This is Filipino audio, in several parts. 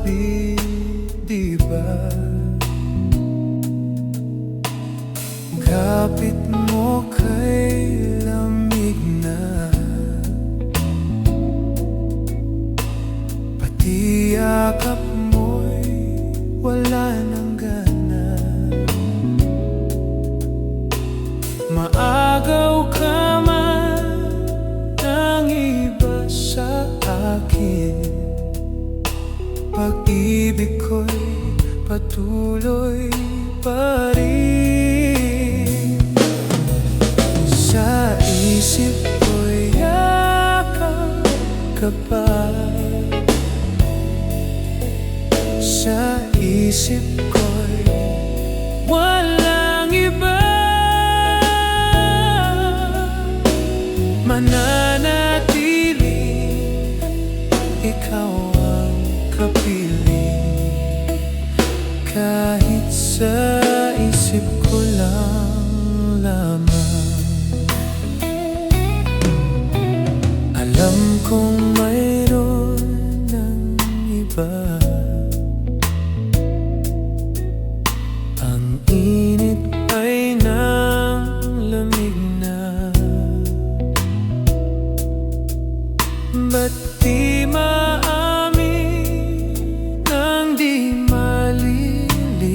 sabi, di ba? Kapit mo kay lamig na, pati yakap mo'y wala nang gana. Maagaw ka man ng iba sa akin, pag-ibig ko'y patuloy pa rin. Sa isip ko'y yakap ka pa, sa isip ko'y walang iba. Mananatili, ikaw ang kapiling, kahit sa isip ko lang lamang. Alam kong mayroon ng iba, ang init ay nang lamig na. Ba't di maamin nang di malilihim?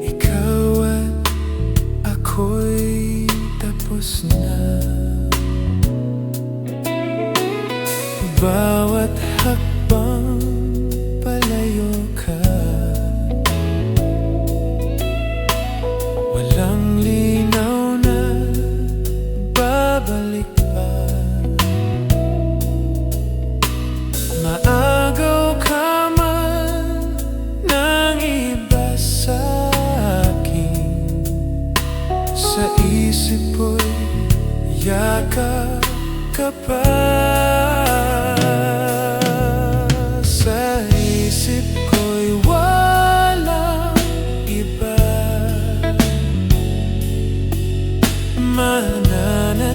Ikaw at ako'y tapos na. Bawat hakbang palayo ka, walang linaw na babalik pa. Maagaw ka man ng iba sa akin, sa isip ko'y yakap ka pa. Sa isip ko'y walang iba, mananatiling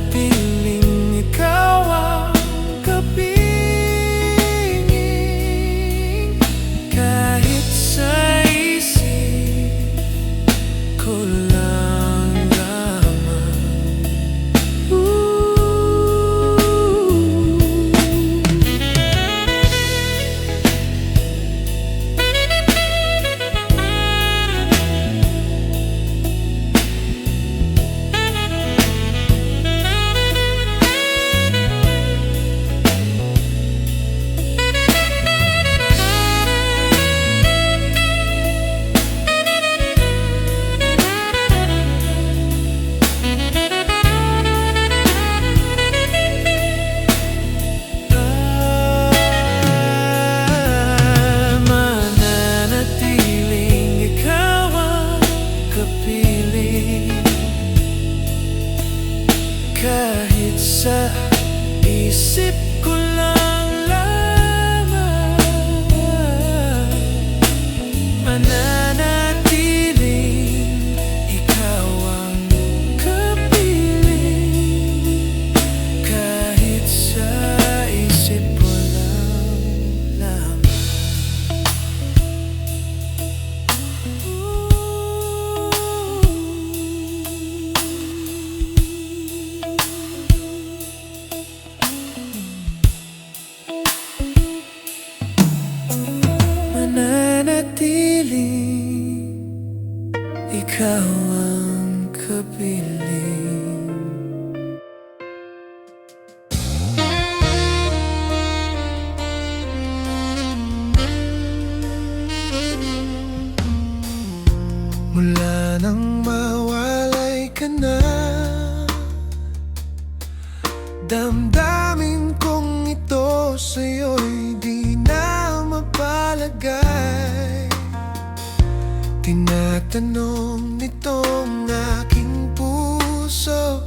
ikaw ang kapiling, kahit sa isip ko lang lamang. Mananatiling ikaw ang kapiling, kahit sa isip ko lang lamang. Mananatiling ikaw ang kapiling, kahit sa isip ko lang lamang. Mananatiling ikaw ang kapiling. Mula nang mawalay ka na, damdamin kong ito sa'yo'y di na mapalagay. Tinatanong nitong aking puso,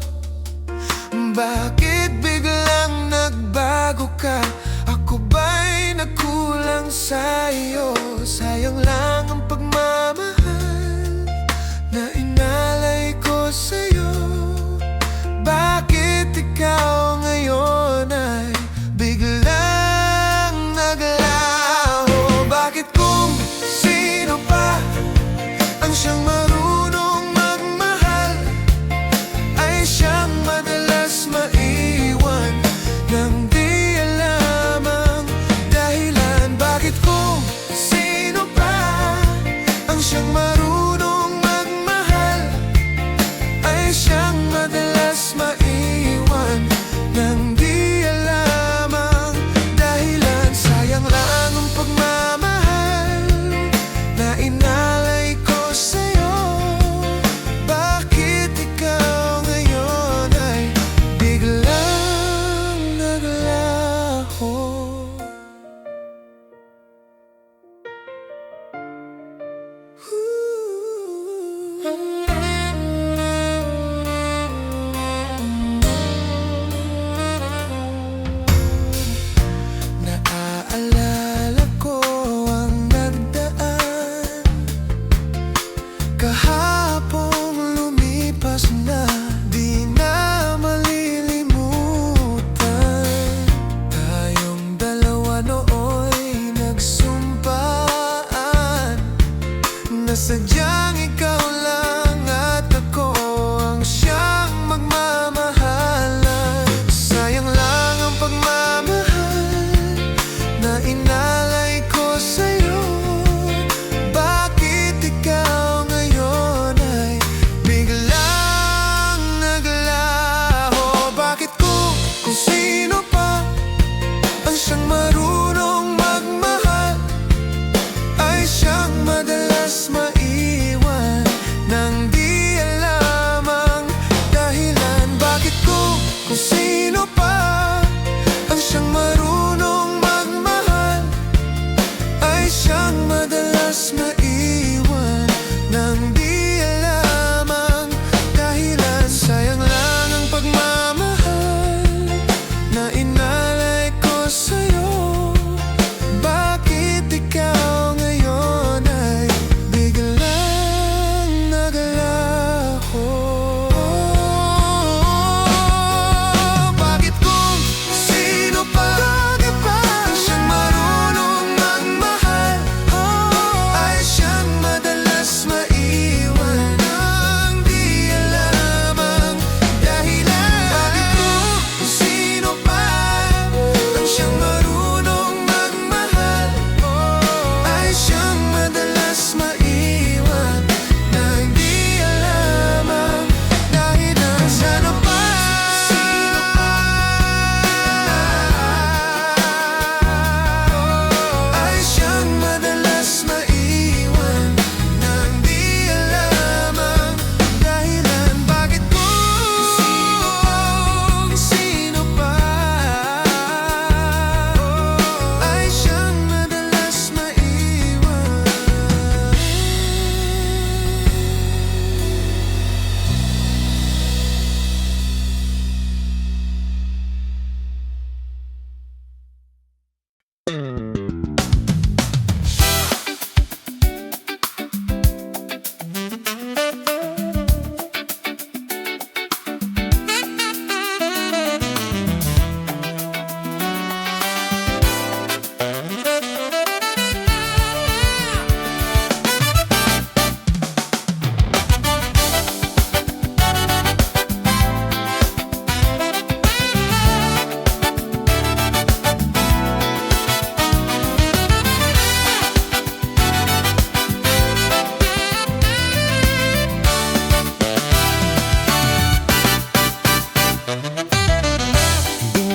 bakit biglang nagbago ka? Ako ba'y nagkulang sa'yo? Sayang lang ang pagmamahal na inalay ko sa'yo. Bakit ikaw ngayon ay biglang naglaho? Naaalala ko ang nagdaan, kahapong lumipas na, di na malilimutan. Tayong dalawa nooy nagsumpaan na sadyang ikaw lang at ako ang siyang magmamahalan. Sayang lang ang pagmamahal na inalay ko sa'yo. Bakit ikaw ngayon ay biglang naglaho? Bakit kung sino pa ang siyang marunong magmahal ay siyang madalas maiwan nang di alam ang dahilan? Bakit kung sino pa ang siyang marunong magmahal ay siyang madalas maiwan nang di alam ang dahilan? Sayang lang ang pagmamahal na inalay ko sa'yo. Bakit ikaw ngayon ay biglang naglaho? Bakit kung sino pa ang siyang marunong magmahal ay siyang madalas maiwan nang di alam ang dahilan? Bakit kung sino pa ang siyang marunong magmahal ay siyang madalas maiwan nang di alam ang dahilan? Sana ba ay siyang madalas maiwan nang di alam ang dahilan? Bakit kung sino pa ay siyang madalas maiwan?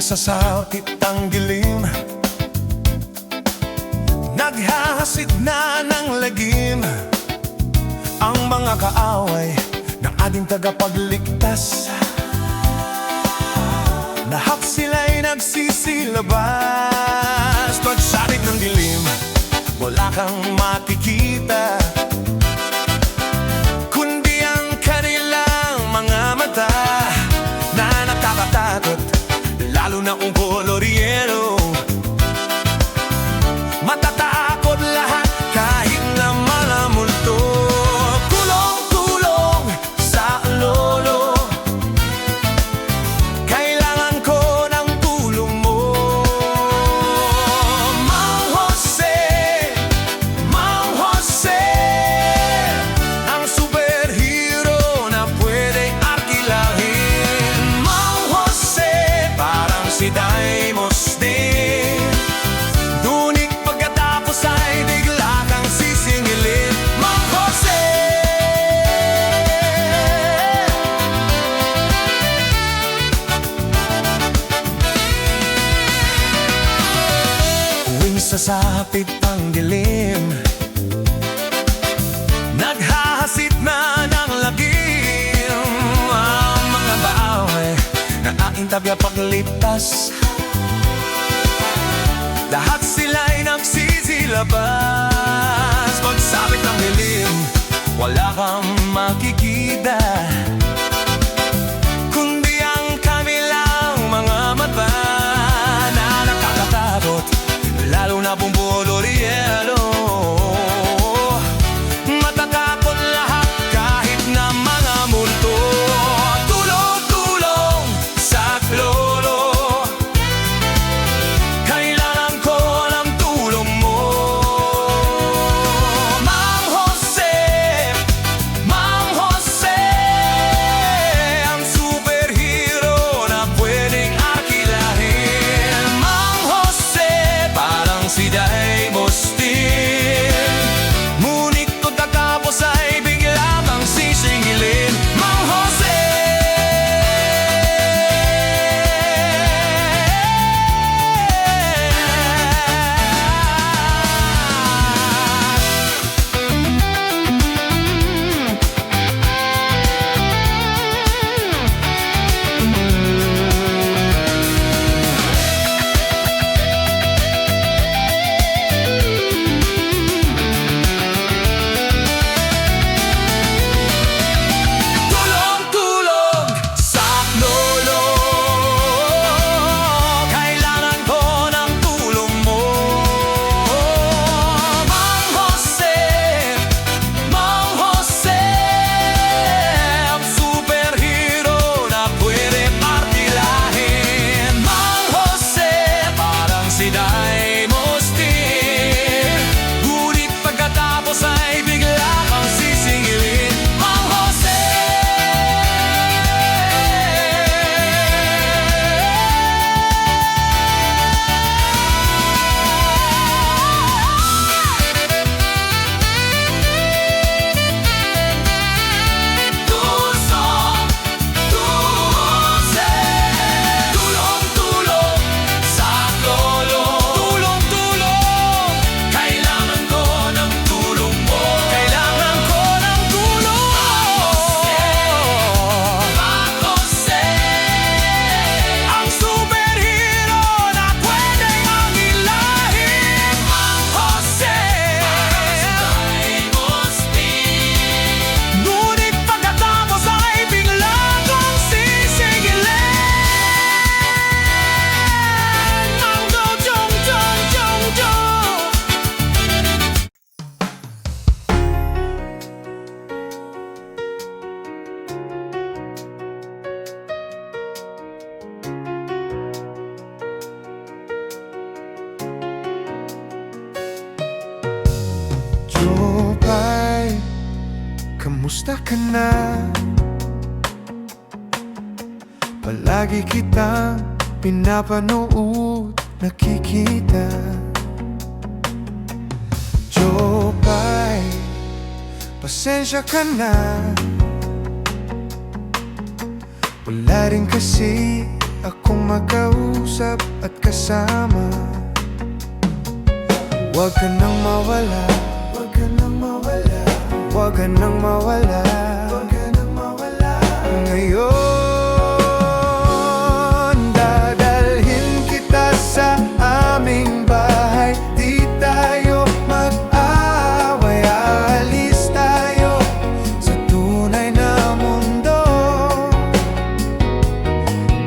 Sasakit ang dilim, naghahasid na ng lagim ang mga kaaway ng ating tagapagligtas. Lahat sila'y nagsisilabas. Pagsabit ng dilim, wala kang makikita kundi ang kanilang mga mata na nakakatakot, lalo na kung koloryero. Matatakot lahat kahit na malamulto. Kulong-kulong sa lolo, kailangan ko ng tulong mo. Mang Jose, Mang Jose, ang superhero na pwede arkilahin. Mang Jose, parang si Daimos din, dunig pagkatapos ay bigla kang sisingilin. Mang Jose, tuwing sasapit ang dilim, naghahasit na ng lagim ang mga baaway na aking tagapagligtas. Lahat sila'y nagsisilabas. Pagsapit ng dilim, wala kang makikita Kamusta ka na? Palagi kitang pinapanood, nakikita. Jopay, pasensya ka na. Wala rin kasi akong makausap at kasama. Huwag ka nang mawala, huwag ka nang mawala, huwag ka nang mawala, huwag ka nang mawala. Ngayon, dadalhin kita sa aming bahay. Di tayo mag-away, aalis tayo sa tunay na mundo.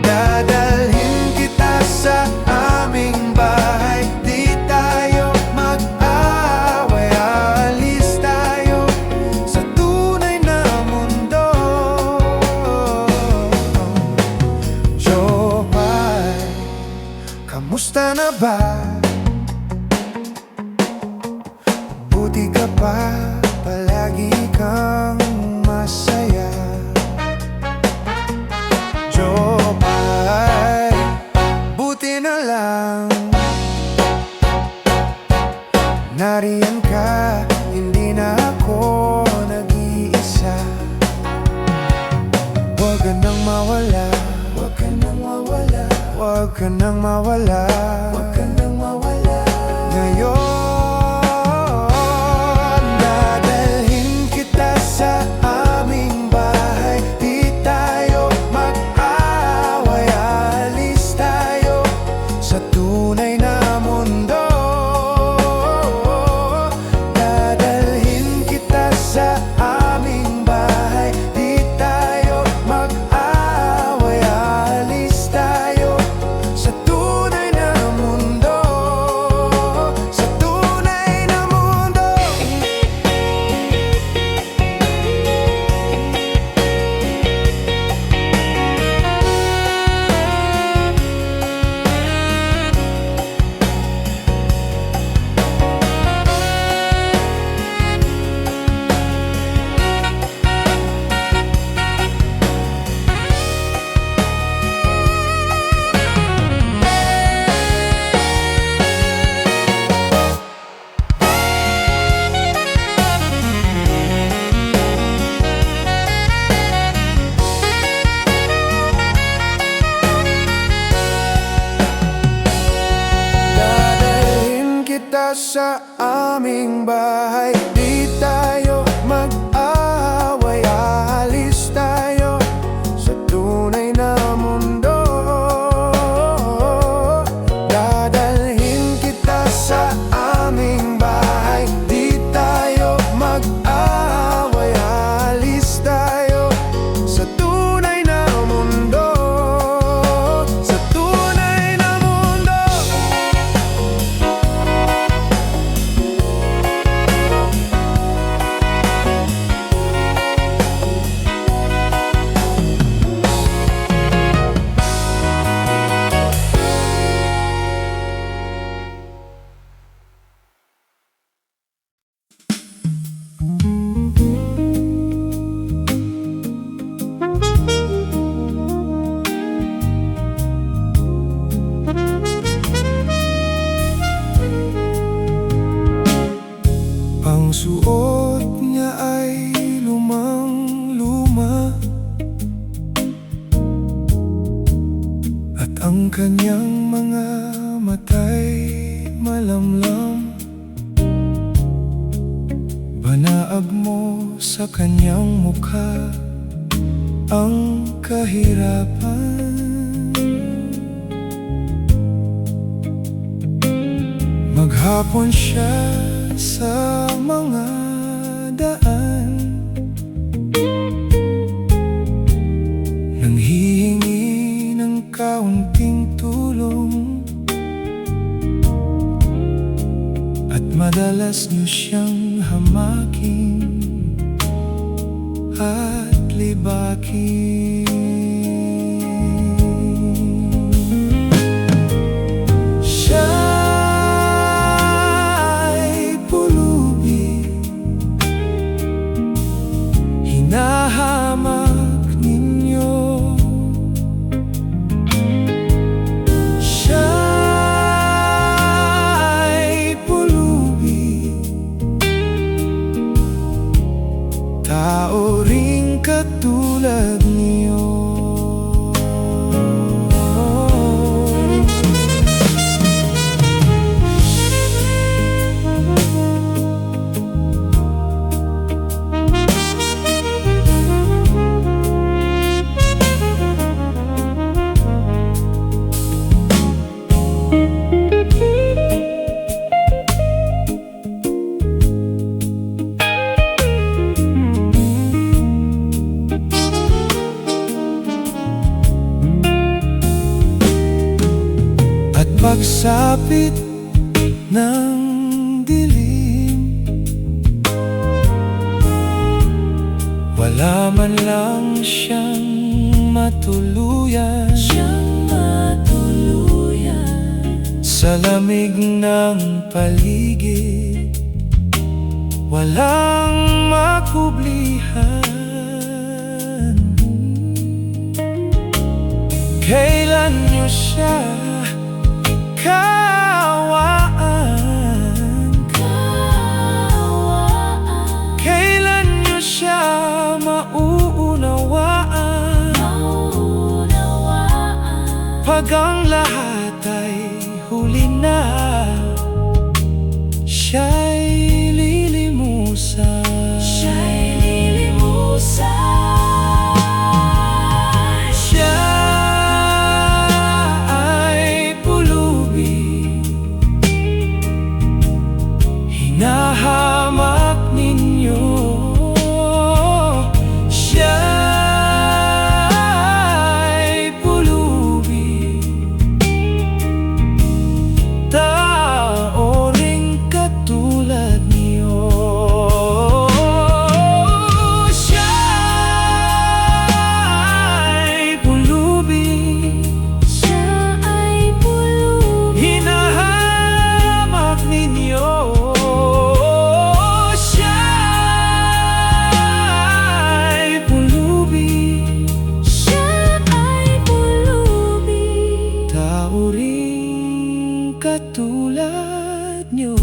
Dadalhin kita sa aming bahay. Di tayo mag-away, aalis tayo sa tunay na mundo. Jopay, kamusta na ba? Buti ka pa, palagi kang masaya. Jopay, buti na lang nariyan ka, hindi na ako nag-iisa. Huwag ka nang mawala, huwag ka nang mawala, huwag ka nang mawala, huwag ka nang mawala. Ngayon, dadalhin kita sa aming bahay. Di tayo mag-away, aalis tayo sa tunay na mundo. Dadalhin kita sa aming bahay. Di tayo mag-away, aalis tayo sa tunay na mundo. Sa tunay na mundo. Dadalhin kita sa aming bahay. Di tayo mag-away, aalis tayo sa tunay na mundo. Dadalhin kita sa aming bahay. Di tayo mag-away, aalis tayo sa tunay na mundo. Sa tunay na mundo. Ang suot niya ay lumang-luma, at ang kanyang mga mata'y malamlam. Banaag mo sa kanyang mukha ang kahirapan. Maghapon siya sa mga daan, nanghihingi ng kaunting tulong, at madalas niyo siyang hamakin at libakin. hamak ninyo. Siya'y pulubi, tao ring katulad niyo. At pagsapit ng dilim, wala man lang siyang matuluyan, sa lamig ng paligid, walang makublihan. Kailan niyo siya kaawaan? Kailan niyo siya mauunawaan? Pag ang lahat ay huli na, siya'y lilimusan. Hinahamak ninyo. Siya'y pulubi, tao ring katulad niyo. Siya'y pulubi, hinahamak ninyo. Tao ring katulad niyo.